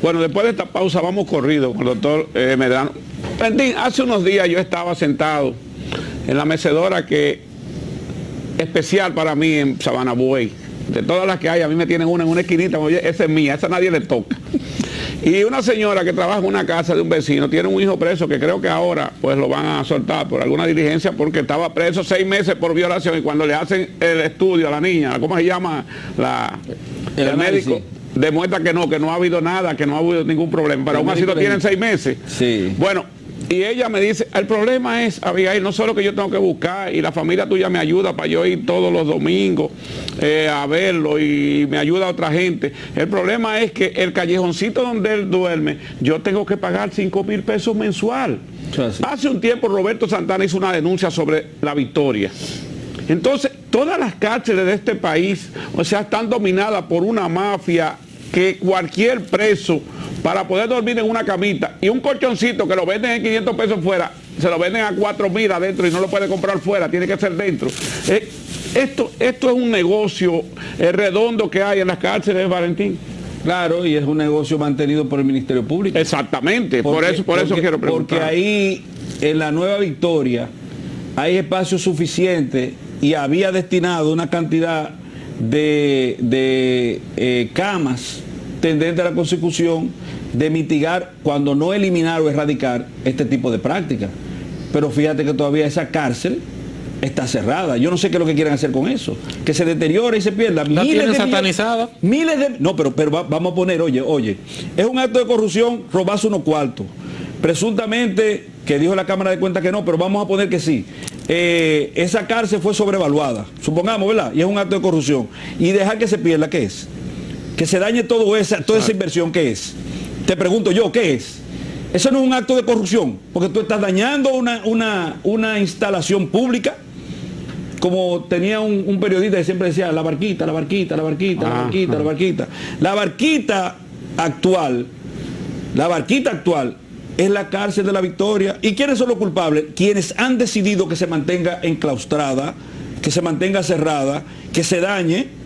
Bueno, después de esta pausa vamos corrido con el doctor Medrano. Valentín, hace unos días yo estaba sentado en la mecedora que especial para mí en Sabana Buey. De todas las que hay, a mí me tienen una en una esquinita, oye, esa es mía, esa a nadie le toca. Y una señora que trabaja en una casa de un vecino, tiene un hijo preso que creo que ahora pues lo van a soltar por alguna diligencia porque estaba preso 6 meses por violación, y cuando le hacen el estudio a la niña, ¿cómo se llama? El médico demuestra que no ha habido nada, que no ha habido ningún problema, pero aún así lo tienen 6 meses. Sí. Bueno, y ella me dice, el problema es, Abigail, no solo que yo tengo que buscar, y la familia tuya me ayuda para yo ir todos los domingos a verlo, y me ayuda a otra gente. El problema es que el callejoncito donde él duerme, yo tengo que pagar 5,000 pesos mensual. Sí. Hace un tiempo Roberto Santana hizo una denuncia sobre La Victoria. Entonces, todas las cárceles de este país, o sea, están dominadas por una mafia que cualquier preso, para poder dormir en una camita y un colchoncito que lo venden en 500 pesos fuera, se lo venden a 4,000 adentro y no lo puede comprar fuera, tiene que ser dentro. Esto es un negocio redondo que hay en las cárceles, Valentín. Claro, y es un negocio mantenido por el Ministerio Público. Exactamente, por eso quiero preguntar. Porque ahí, en la Nueva Victoria, hay espacio suficiente y había destinado una cantidad de camas tendente a la consecución de mitigar, cuando no eliminar o erradicar este tipo de prácticas. Pero fíjate que todavía esa cárcel está cerrada. Yo no sé qué es lo que quieren hacer con eso. Que se deteriore y se pierda. ¿La tienen satanizada? No, pero vamos a poner, oye, es un acto de corrupción robarse unos cuartos. Presuntamente, que dijo la Cámara de Cuentas que no, pero vamos a poner que sí. Esa cárcel fue sobrevaluada, supongamos, ¿verdad? Y es un acto de corrupción. Y dejar que se pierda, ¿qué es? Que se dañe toda esa inversión, ¿qué es? Te pregunto yo, ¿qué es? Eso no es un acto de corrupción, porque tú estás dañando una instalación pública, como tenía un periodista que siempre decía, la barquita, la barquita, la barquita, la barquita, la barquita. La barquita actual es la cárcel de La Victoria. ¿Y quiénes son los culpables? Quienes han decidido que se mantenga enclaustrada, que se mantenga cerrada, que se dañe.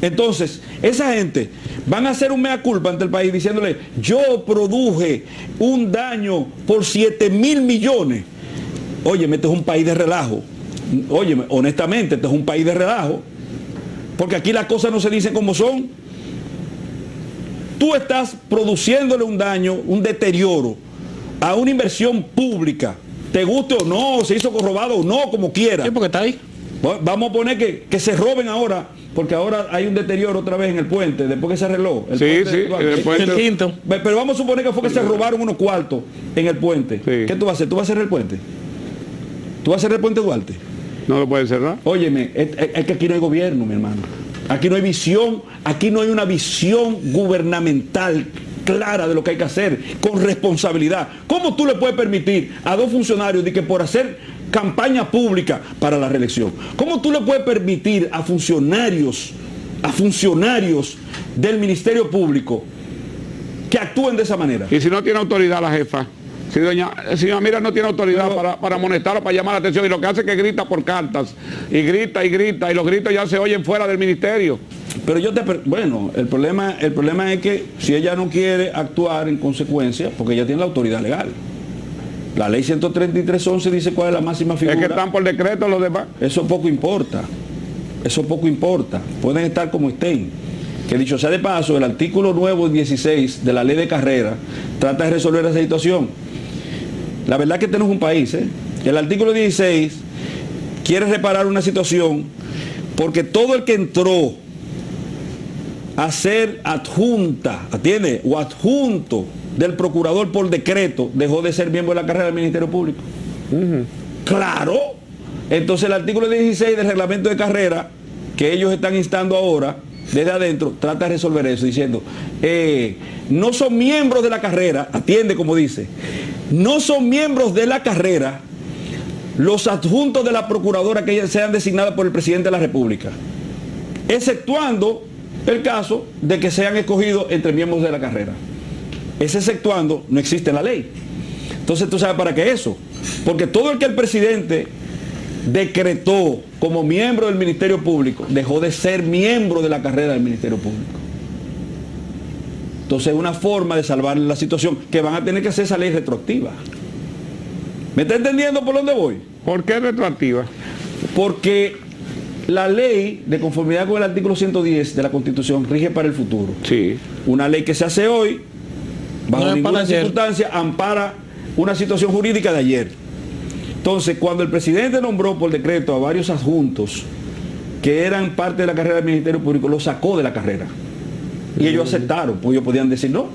Entonces, esa gente van a hacer un mea culpa ante el país diciéndole, yo produje un daño por 7,000 millones. Óyeme, este es un país de relajo. Óyeme, honestamente, este es un país de relajo. Porque aquí las cosas no se dicen como son. Tú estás produciéndole un daño, un deterioro a una inversión pública. Te guste o no, se hizo robado o no, como quiera. Sí, porque está ahí. Vamos a poner que se roben ahora, porque ahora hay un deterioro otra vez en el puente, después que se arregló. El quinto. Pero vamos a suponer que fue que se robaron unos cuartos en el puente. Sí. ¿Qué tú vas a hacer? ¿Tú vas a cerrar el puente? ¿Tú vas a cerrar el puente Duarte? No lo pueden cerrar. Óyeme, es que aquí no hay gobierno, mi hermano. Aquí no hay visión, aquí no hay una visión gubernamental clara de lo que hay que hacer, con responsabilidad. ¿Cómo tú le puedes permitir a 2 funcionarios de que por hacer campaña pública para la reelección? ¿Cómo tú le puedes permitir a funcionarios del Ministerio Público que actúen de esa manera? Y si no tiene autoridad la jefa, si doña Mira no tiene autoridad para amonestarlo, para llamar la atención, y lo que hace es que grita por cartas, y grita, y los gritos ya se oyen fuera del ministerio. Pero bueno, el problema es que si ella no quiere actuar en consecuencia, porque ella tiene la autoridad legal. La ley 133.11 dice cuál es la máxima figura. Es que están por decreto los demás. Eso poco importa. Eso poco importa. Pueden estar como estén. Que dicho sea de paso, el artículo nuevo 16 de la ley de carrera trata de resolver esa situación. La verdad que este no es un país, ¿eh? El artículo 16 quiere reparar una situación porque todo el que entró a ser adjunta, ¿atiende? O adjunto del procurador por decreto, dejó de ser miembro de la carrera del Ministerio Público. Claro. Entonces el artículo 16 del reglamento de carrera, que ellos están instando ahora, desde adentro, trata de resolver eso, diciendo, no son miembros de la carrera, atiende como dice, no son miembros de la carrera los adjuntos de la procuradora que sean designadas por el presidente de la República, exceptuando el caso de que sean escogidos entre miembros de la carrera. Ese exceptuando no existe en la ley. Entonces, ¿tú sabes para qué eso? Porque todo el que el presidente decretó como miembro del Ministerio Público dejó de ser miembro de la carrera del Ministerio Público. Entonces es una forma de salvar la situación, que van a tener que hacer esa ley retroactiva. ¿Me está entendiendo por dónde voy? ¿Por qué retroactiva? Porque la ley, de conformidad con el artículo 110 de la Constitución, rige para el futuro. Sí. Una ley que se hace hoy, bajo ninguna circunstancia, ampara una situación jurídica de ayer. Entonces, cuando el presidente nombró por decreto a varios adjuntos que eran parte de la carrera del Ministerio Público, lo sacó de la carrera. Y ellos aceptaron, pues ellos podían decir no.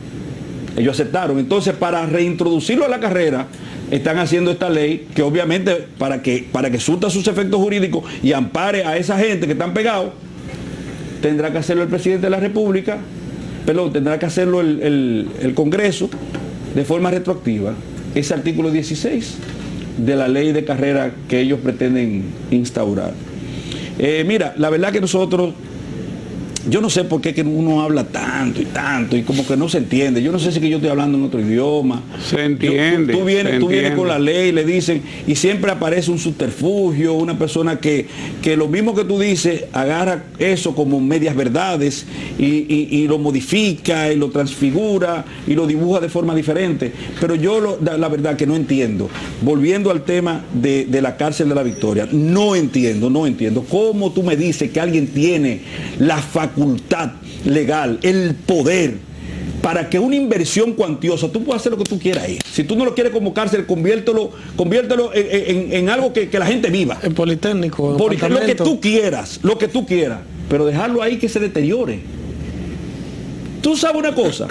Ellos aceptaron. Entonces, para reintroducirlo a la carrera, están haciendo esta ley que obviamente para que surta sus efectos jurídicos y ampare a esa gente que están pegados, tendrá que hacerlo el presidente de la República, tendrá que hacerlo el Congreso de forma retroactiva. Ese artículo 16 de la ley de carrera que ellos pretenden instaurar. Mira, la verdad que nosotros, yo no sé por qué que uno habla tanto y como que no se entiende. Yo no sé si que yo estoy hablando en otro idioma. Se entiende. Tú vienes con la ley, le dicen, y siempre aparece un subterfugio, una persona que lo mismo que tú dices, agarra eso como medias verdades y lo modifica y lo transfigura y lo dibuja de forma diferente. Pero yo la verdad que no entiendo. Volviendo al tema de la cárcel de la Victoria, no entiendo cómo tú me dices que alguien tiene la facultad legal, el poder, para que una inversión cuantiosa, tú puedes hacer lo que tú quieras ahí. Si tú no lo quieres como cárcel, conviértelo en algo que la gente viva. El Politécnico. Lo que tú quieras, pero dejarlo ahí que se deteriore. Tú sabes una cosa,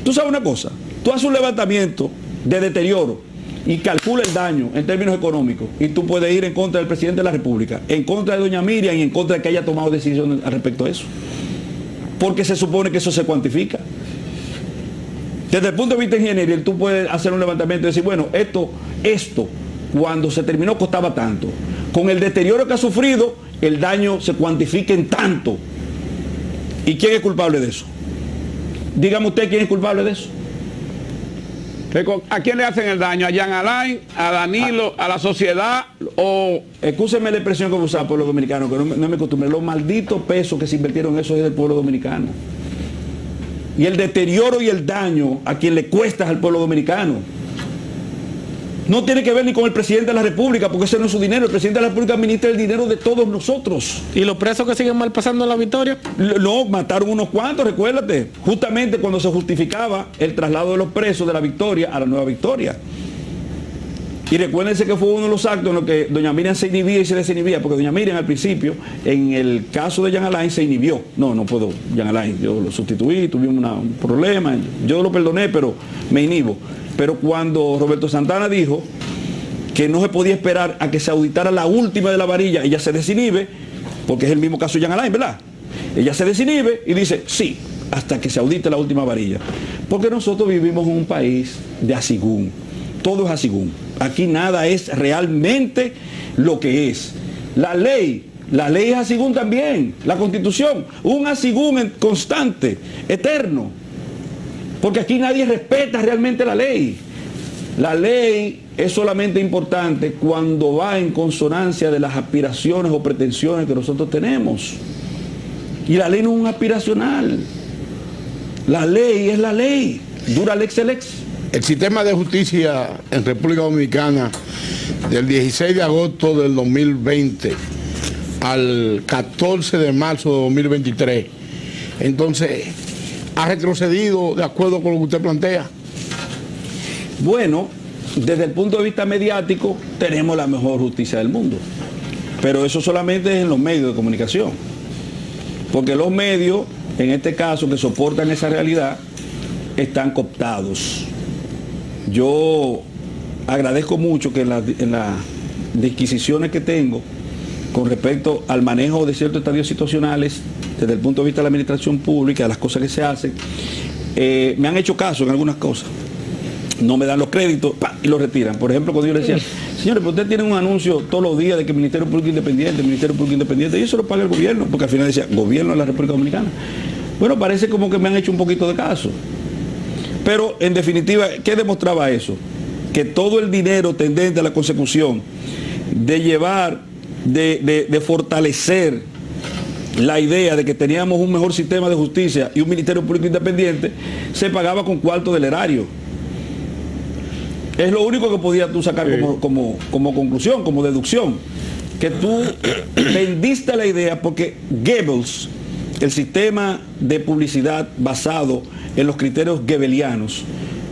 tú haces un levantamiento de deterioro y calcula el daño en términos económicos, y tú puedes ir en contra del presidente de la República, en contra de doña Miriam y en contra de que haya tomado decisiones al respecto de eso, porque se supone que eso se cuantifica. Desde el punto de vista ingenieril, tú puedes hacer un levantamiento y decir, bueno, esto cuando se terminó costaba tanto, con el deterioro que ha sufrido, el daño se cuantifica en tanto. ¿Y quién es culpable de eso? Dígame usted quién es culpable de eso. ¿A quién le hacen el daño? ¿A Jean Alain? ¿A Danilo? ¿A la sociedad? ¿O excúseme la expresión que usa el pueblo dominicano, que no me acostumbré? Los malditos pesos que se invirtieron en eso es del pueblo dominicano. Y el deterioro y el daño a quien le cuesta al pueblo dominicano. No tiene que ver ni con el presidente de la República, porque ese no es su dinero. El presidente de la República administra el dinero de todos nosotros. ¿Y los presos que siguen mal pasando en la Victoria? No, mataron unos cuantos, recuérdate. Justamente cuando se justificaba el traslado de los presos de la Victoria a la Nueva Victoria. Y recuérdense que fue uno de los actos en los que doña Miriam se inhibía y se desinhibía, porque doña Miriam al principio, en el caso de Jean Alain, se inhibió. No puedo, Jean Alain, yo lo sustituí, tuvimos un problema, yo lo perdoné, pero me inhibo. Pero cuando Roberto Santana dijo que no se podía esperar a que se auditara la última de la varilla, ella se desinhibe, porque es el mismo caso de Jean Alain, ¿verdad? Ella se desinhibe y dice, sí, hasta que se audite la última varilla. Porque nosotros vivimos en un país de asigún. Todo es asigún. Aquí nada es realmente lo que es. La ley es asigún también. La Constitución, un asigún constante, eterno. Porque aquí nadie respeta realmente la ley. La ley es solamente importante cuando va en consonancia de las aspiraciones o pretensiones que nosotros tenemos. Y la ley no es un aspiracional. La ley es la ley. Dura lex lex. El sistema de justicia en República Dominicana del 16 de agosto del 2020 al 14 de marzo de 2023, entonces, ¿ha retrocedido de acuerdo con lo que usted plantea? Bueno, desde el punto de vista mediático, tenemos la mejor justicia del mundo. Pero eso solamente es en los medios de comunicación. Porque los medios, en este caso, que soportan esa realidad, están cooptados. Yo agradezco mucho que en las disquisiciones que tengo con respecto al manejo de ciertos estadios situacionales, desde el punto de vista de la administración pública, de las cosas que se hacen, me han hecho caso en algunas cosas. No me dan los créditos y los retiran. Por ejemplo, cuando yo le decía, señores, pero ustedes tienen un anuncio todos los días de que el Ministerio Público Independiente, y eso lo paga el gobierno, porque al final decía, gobierno de la República Dominicana. Bueno, parece como que me han hecho un poquito de caso. Pero, en definitiva, ¿qué demostraba eso? Que todo el dinero tendente a la consecución de llevar, de fortalecer la idea de que teníamos un mejor sistema de justicia y un Ministerio Público independiente, se pagaba con cuarto del erario. Es lo único que podías tú sacar como conclusión, como deducción. Que tú vendiste la idea porque Goebbels, el sistema de publicidad basado en los criterios goebbelianos,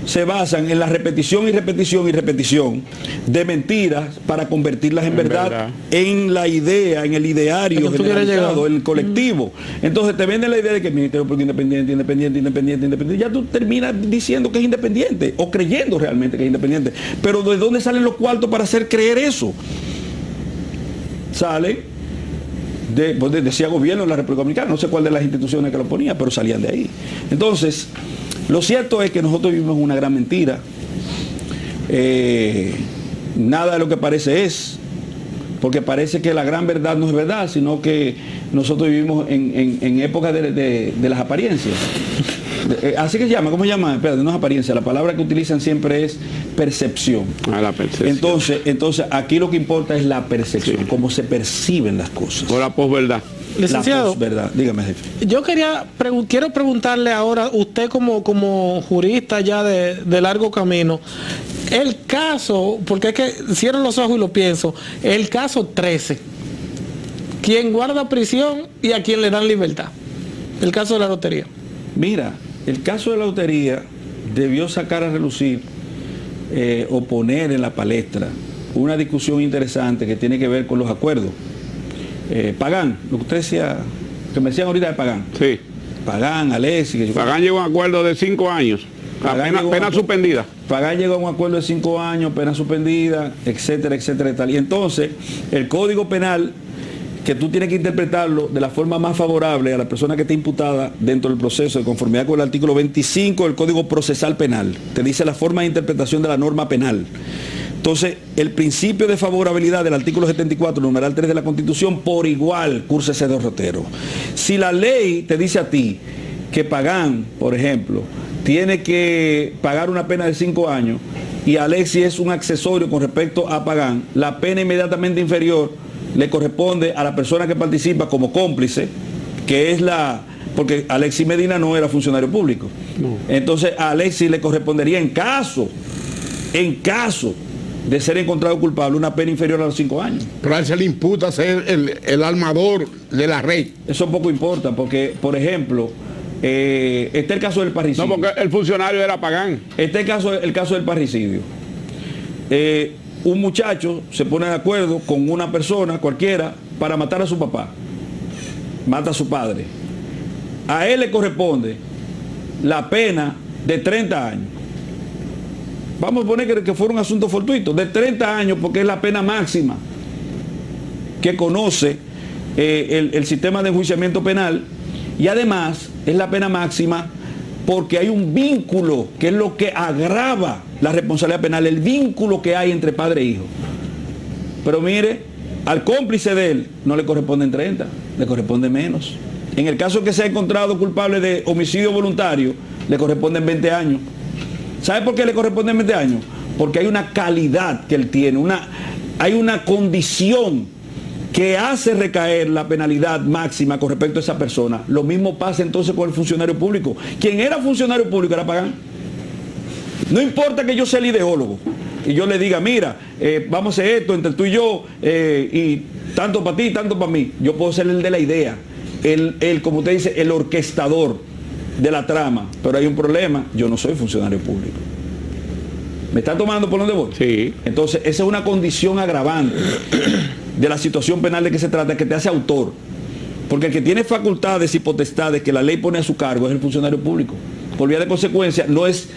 se basan en la repetición y repetición y repetición de mentiras para convertirlas en verdad, en la idea, en el ideario generalizado, en el colectivo. Entonces te venden la idea de que el Ministerio Público independiente, ya tú terminas diciendo que es independiente o creyendo realmente que es independiente. Pero ¿de dónde salen los cuartos para hacer creer eso? Salen decía gobierno de la República Dominicana, no sé cuál de las instituciones que lo ponía, pero salían de ahí. Entonces, lo cierto es que nosotros vivimos una gran mentira. Nada de lo que parece es, porque parece que la gran verdad no es verdad, sino que nosotros vivimos en épocas de las apariencias. Así que se llama, ¿cómo se llama? Espérate, no es apariencia, la palabra que utilizan siempre es percepción. La percepción. Entonces, aquí lo que importa es la percepción, cómo se perciben las cosas. O la posverdad. Licenciado, la posverdad. Dígame, jefe. Yo quiero preguntarle ahora, usted como jurista ya de largo camino, el caso, porque es que cierro los ojos y lo pienso, el caso 13, ¿quién guarda prisión y a quién le dan libertad? El caso de la lotería. Mira, el caso de la lotería debió sacar a relucir o poner en la palestra una discusión interesante que tiene que ver con los acuerdos. Pagán, lo que usted decía, que me decían ahorita de Pagán. Sí. Pagán, Alexis. Pagán llegó a un acuerdo de 5 años. Pena suspendida. Pagán llegó a un acuerdo de 5 años, pena suspendida, etcétera, etcétera, y tal. Y entonces, el Código Penal, que tú tienes que interpretarlo de la forma más favorable a la persona que está imputada dentro del proceso, de conformidad con el artículo 25 del Código Procesal Penal. Te dice la forma de interpretación de la norma penal. Entonces, el principio de favorabilidad del artículo 74, numeral 3 de la Constitución, por igual cursa ese derrotero. Si la ley te dice a ti que Pagán, por ejemplo, tiene que pagar una pena de 5 años y Alexis es un accesorio con respecto a Pagán, la pena inmediatamente inferior le corresponde a la persona que participa como cómplice, que es porque Alexis Medina no era funcionario público. No. Entonces a Alexis le correspondería en caso de ser encontrado culpable una pena inferior a los 5 años. Pero a él se le imputa ser el armador de la red. Eso poco importa, porque, por ejemplo, está el caso del parricidio. No, porque el funcionario era Pagán. Está el caso del parricidio. Un muchacho se pone de acuerdo con una persona cualquiera para matar a su papá. Mata a su padre. A él le corresponde la pena de 30 años. Vamos a poner que fuera un asunto fortuito, de 30 años, porque es la pena máxima que conoce el sistema de enjuiciamiento penal, y además es la pena máxima porque hay un vínculo que es lo que agrava la responsabilidad penal, el vínculo que hay entre padre e hijo. Pero mire, al cómplice de él no le corresponden 30, le corresponde menos. En el caso que se ha encontrado culpable de homicidio voluntario, le corresponden 20 años. ¿Sabe por qué le corresponden 20 años? Porque hay una calidad que él tiene, hay una condición que hace recaer la penalidad máxima con respecto a esa persona. Lo mismo pasa entonces con el funcionario público. Quien era funcionario público era Pagán. No importa que yo sea el ideólogo y yo le diga, mira, vamos a hacer esto entre tú y yo, y tanto para ti, tanto para mí. Yo puedo ser el de la idea, como usted dice, el orquestador de la trama, pero hay un problema, yo no soy funcionario público. ¿Me está tomando por donde voy? Sí. Entonces, esa es una condición agravante de la situación penal de que se trata, que te hace autor. Porque el que tiene facultades y potestades que la ley pone a su cargo es el funcionario público. Por vía de consecuencia, no es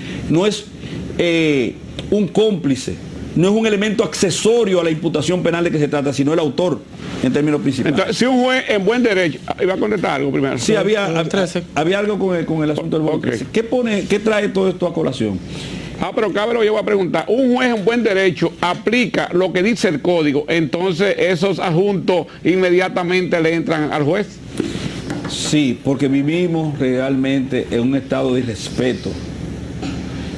un cómplice, no es un elemento accesorio a la imputación penal de que se trata, sino el autor en términos principales. Entonces, si un juez en buen derecho, iba a contestar algo primero. Sí, había algo con el asunto del bono. Okay. ¿Qué trae todo esto a colación? Pero cabe lo que yo voy a preguntar. Un juez en buen derecho aplica lo que dice el código, entonces esos asuntos inmediatamente le entran al juez. Sí, porque vivimos realmente en un estado de irrespeto.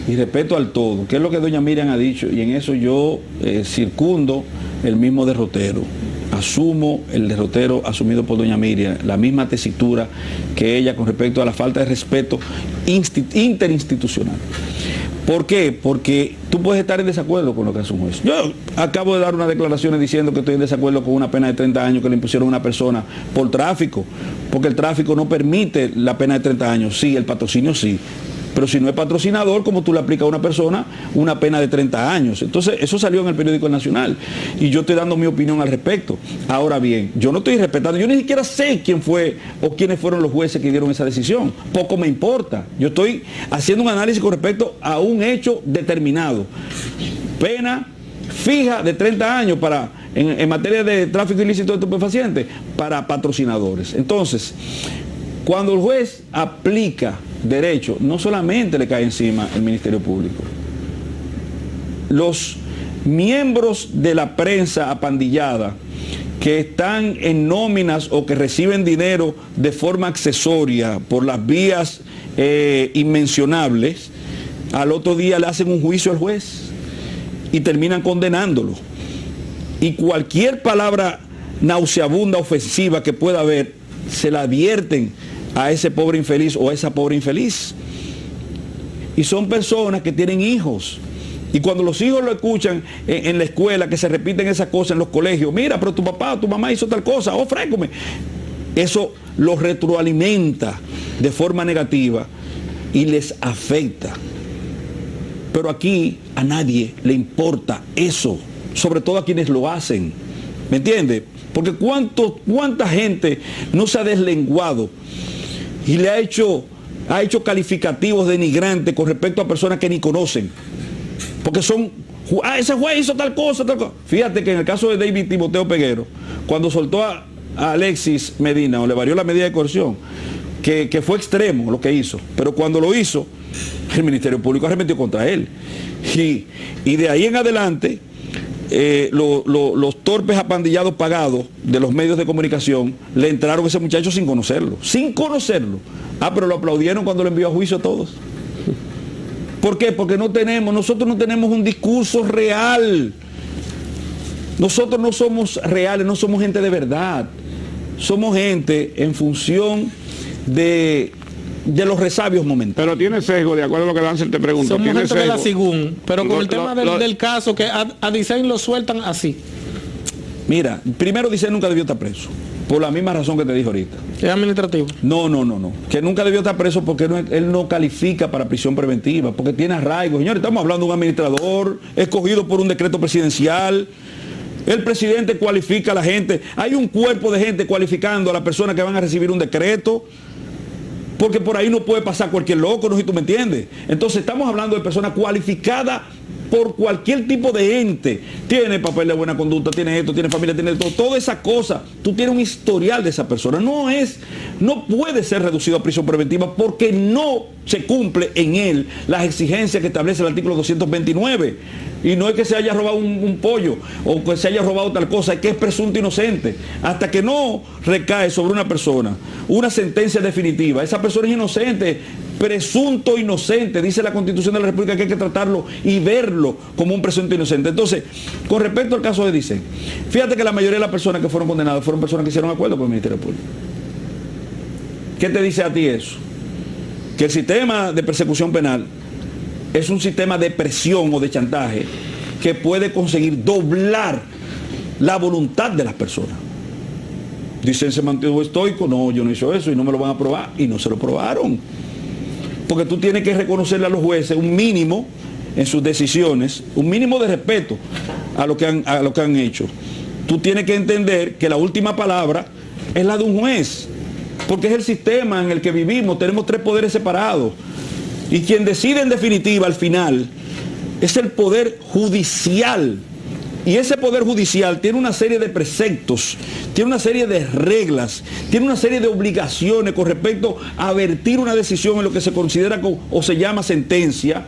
Y respeto al todo, que es lo que doña Miriam ha dicho, y en eso yo circundo el mismo derrotero. asumo el derrotero asumido por doña Miriam, la misma tesitura que ella con respecto a la falta de respeto interinstitucional. ¿Por qué? Porque tú puedes estar en desacuerdo con lo que hace un juez. Yo acabo de dar unas declaraciones diciendo que estoy en desacuerdo con una pena de 30 años que le impusieron a una persona por tráfico, porque el tráfico no permite la pena de 30 años. Sí, el patrocinio sí. Pero si no es patrocinador, como tú le aplicas a una persona una pena de 30 años. Entonces, eso salió en el periódico El Nacional. Y yo estoy dando mi opinión al respecto. Ahora bien, yo no estoy respetando, yo ni siquiera sé quién fue o quiénes fueron los jueces que dieron esa decisión. Poco me importa. Yo estoy haciendo un análisis con respecto a un hecho determinado. Pena fija de 30 años para, en materia de tráfico ilícito de estupefacientes para patrocinadores. Entonces, cuando el juez aplica derecho, no solamente le cae encima el Ministerio Público. Los miembros de la prensa apandillada que están en nóminas o que reciben dinero de forma accesoria por las vías inmencionables, al otro día le hacen un juicio al juez y terminan condenándolo. Y cualquier palabra nauseabunda, ofensiva que pueda haber, se la advierten a ese pobre infeliz o a esa pobre infeliz. Y son personas que tienen hijos. Y cuando los hijos lo escuchan en la escuela, que se repiten esas cosas en los colegios, mira, pero tu papá o tu mamá hizo tal cosa, ofrécome. Eso los retroalimenta de forma negativa y les afecta. Pero aquí a nadie le importa eso, sobre todo a quienes lo hacen. ¿Me entiende? Porque cuánta gente no se ha deslenguado y le ha hecho calificativos denigrantes con respecto a personas que ni conocen. Porque son, ese juez hizo tal cosa, tal cosa. Fíjate que en el caso de David Timoteo Peguero, cuando soltó a Alexis Medina o le varió la medida de coerción, que fue extremo lo que hizo, pero cuando lo hizo, el Ministerio Público arremetió contra él. Y de ahí en adelante, los torpes apandillados pagados de los medios de comunicación le entraron a ese muchacho sin conocerlo. Pero lo aplaudieron cuando lo envió a juicio a todos. ¿Por qué? Porque nosotros no tenemos un discurso real. Nosotros no somos reales, no somos gente de verdad. Somos gente en función de los resabios momentáneos. Pero tiene sesgo, de acuerdo a lo que Dancer te preguntó. Somos ¿Tiene gente de la sesgo? SIGUN, pero con el tema del caso, que a Dicen lo sueltan así. Mira, primero Dicen nunca debió estar preso, por la misma razón que te dije ahorita. Es administrativo. No. Que nunca debió estar preso porque él no califica para prisión preventiva, porque tiene arraigo. Señores, estamos hablando de un administrador escogido por un decreto presidencial. El presidente cualifica a la gente. Hay un cuerpo de gente cualificando a las personas que van a recibir un decreto. Porque por ahí no puede pasar cualquier loco, ¿no? Si tú me entiendes. Entonces estamos hablando de personas cualificadas por cualquier tipo de ente. Tiene papel de buena conducta, tiene esto, tiene familia, tiene todo, toda esa cosa. Tú tienes un historial de esa persona. No puede ser reducido a prisión preventiva porque no se cumple en él las exigencias que establece el artículo 229. Y no es que se haya robado un pollo o que se haya robado tal cosa, es que es presunto inocente. Hasta que no recae sobre una persona una sentencia definitiva, esa persona es inocente, presunto inocente, dice la Constitución de la República que hay que tratarlo y verlo como un presunto inocente. Entonces, con respecto al caso de Dicen, fíjate que la mayoría de las personas que fueron condenadas fueron personas que hicieron acuerdo con el Ministerio Público. ¿Qué te dice a ti eso? Que el sistema de persecución penal es un sistema de presión o de chantaje que puede conseguir doblar la voluntad de las personas. Dicen, se mantuvo estoico, no, yo no hice eso y no me lo van a probar, y no se lo probaron. Porque tú tienes que reconocerle a los jueces un mínimo en sus decisiones, un mínimo de respeto a lo que han hecho. Tú tienes que entender que la última palabra es la de un juez, porque es el sistema en el que vivimos, tenemos tres poderes separados. Y quien decide en definitiva al final es el poder judicial. Y ese poder judicial tiene una serie de preceptos, tiene una serie de reglas, tiene una serie de obligaciones con respecto a vertir una decisión en lo que se considera o se llama sentencia,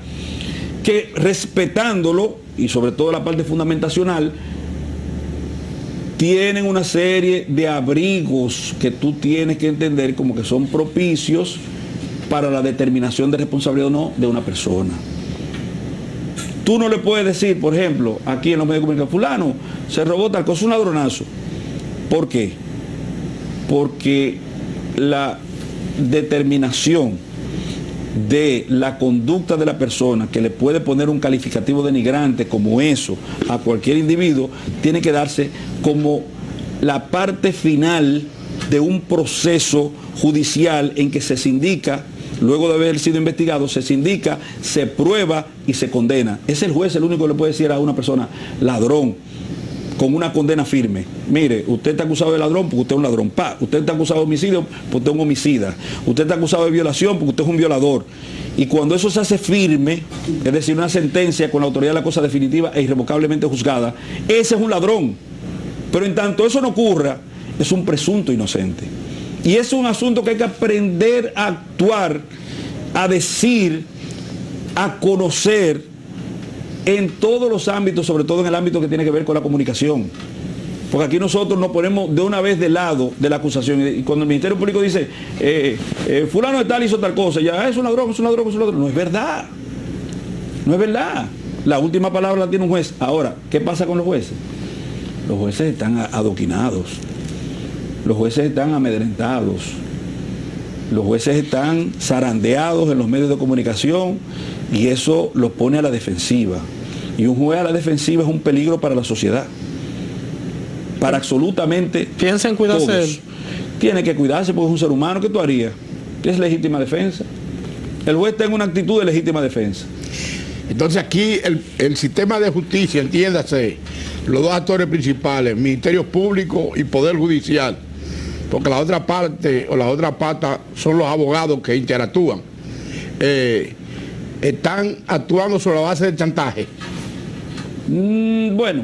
que respetándolo, y sobre todo la parte fundamentacional, tienen una serie de abrigos que tú tienes que entender como que son propicios para la determinación de responsabilidad o no de una persona. Tú no le puedes decir, por ejemplo, aquí en los medios de comunicación, fulano se robó tal cosa, un ladronazo. ¿Por qué? Porque la determinación de la conducta de la persona que le puede poner un calificativo denigrante como eso a cualquier individuo, tiene que darse como la parte final de un proceso judicial en que se sindica, luego de haber sido investigado, se sindica, se prueba y se condena. Es el juez el único que le puede decir a una persona ladrón, con una condena firme. Mire, usted está acusado de ladrón porque usted es un ladrón. Usted está acusado de homicidio porque usted es un homicida. Usted está acusado de violación porque usted es un violador. Y cuando eso se hace firme, es decir, una sentencia con la autoridad de la cosa definitiva e irrevocablemente juzgada, ese es un ladrón. Pero en tanto eso no ocurra, es un presunto inocente. Y es un asunto que hay que aprender a actuar, a decir, a conocer en todos los ámbitos, sobre todo en el ámbito que tiene que ver con la comunicación. Porque aquí nosotros nos ponemos de una vez del lado de la acusación. Y cuando el Ministerio Público dice, fulano de tal hizo tal cosa, ya es un ladrón, es un ladrón, es un ladrón. No es verdad. No es verdad. La última palabra la tiene un juez. Ahora, ¿qué pasa con los jueces? Los jueces están adoquinados. Los jueces están amedrentados. Los jueces están zarandeados en los medios de comunicación y eso los pone a la defensiva. Y un juez a la defensiva es un peligro para la sociedad. Para absolutamente Piensa en cuidarse todos. de él. Tiene que cuidarse porque es un ser humano. ¿Qué tú harías? Es legítima defensa. El juez está en una actitud de legítima defensa. Entonces aquí el sistema de justicia, entiéndase, los dos actores principales, Ministerio Público y Poder Judicial, porque la otra parte o la otra pata son los abogados que interactúan, están actuando sobre la base del chantaje. Bueno,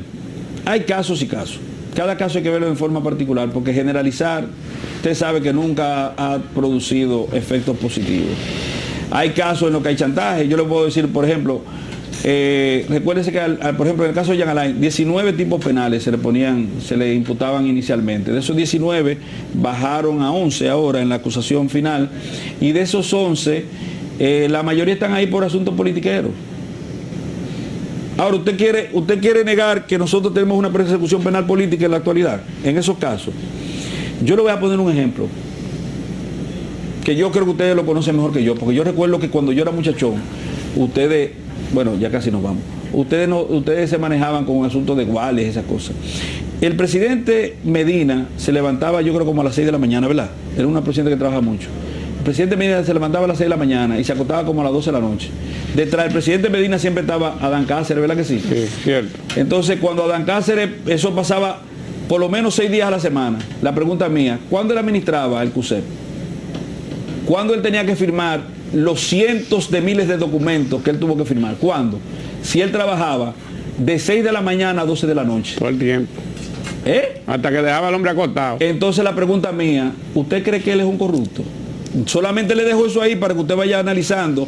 hay casos y casos. Cada caso hay que verlo en forma particular, porque generalizar, usted sabe que nunca ha producido efectos positivos. Hay casos en los que hay chantaje. Yo le puedo decir, por ejemplo, recuérdese que, por ejemplo, en el caso de Jean Alain, 19 tipos penales se le imputaban inicialmente. De esos 19 bajaron a 11 ahora en la acusación final, y de esos 11, la mayoría están ahí por asuntos politiqueros. Ahora, ¿usted quiere negar que nosotros tenemos una persecución penal política en la actualidad? En esos casos, yo le voy a poner un ejemplo que yo creo que ustedes lo conocen mejor que yo, porque yo recuerdo que cuando yo era muchachón, ustedes, bueno, ya casi nos vamos, ustedes se manejaban con un asunto de iguales, esas cosas. El presidente Medina se levantaba, yo creo, como a las 6 de la mañana, ¿verdad? Era una presidenta que trabaja mucho. El presidente Medina se levantaba a las 6 de la mañana y se acostaba como a las 12 de la noche. Detrás del presidente Medina siempre estaba Adán Cáceres, ¿verdad que sí? Sí, cierto. Entonces, cuando Adán Cáceres, eso pasaba por lo menos 6 días a la semana. La pregunta mía, ¿cuándo él administraba el CUSEP? ¿Cuándo él tenía que firmar los cientos de miles de documentos que él tuvo que firmar? ¿Cuándo? Si él trabajaba de 6 de la mañana a 12 de la noche. Todo el tiempo. Hasta que dejaba al hombre acostado. Entonces la pregunta mía, ¿usted cree que él es un corrupto? Solamente le dejo eso ahí para que usted vaya analizando.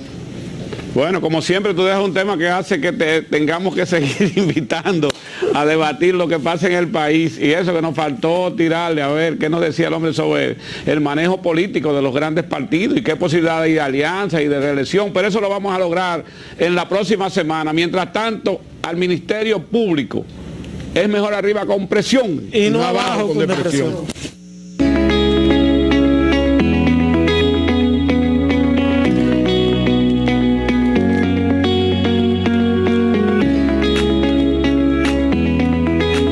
Bueno, como siempre, tú dejas un tema que hace que tengamos que seguir invitando a debatir lo que pasa en el país, y eso que nos faltó tirarle, a ver qué nos decía el hombre sobre el manejo político de los grandes partidos y qué posibilidad hay de alianza y de reelección, pero eso lo vamos a lograr en la próxima semana. Mientras tanto, al Ministerio Público es mejor arriba con presión y no abajo con depresión.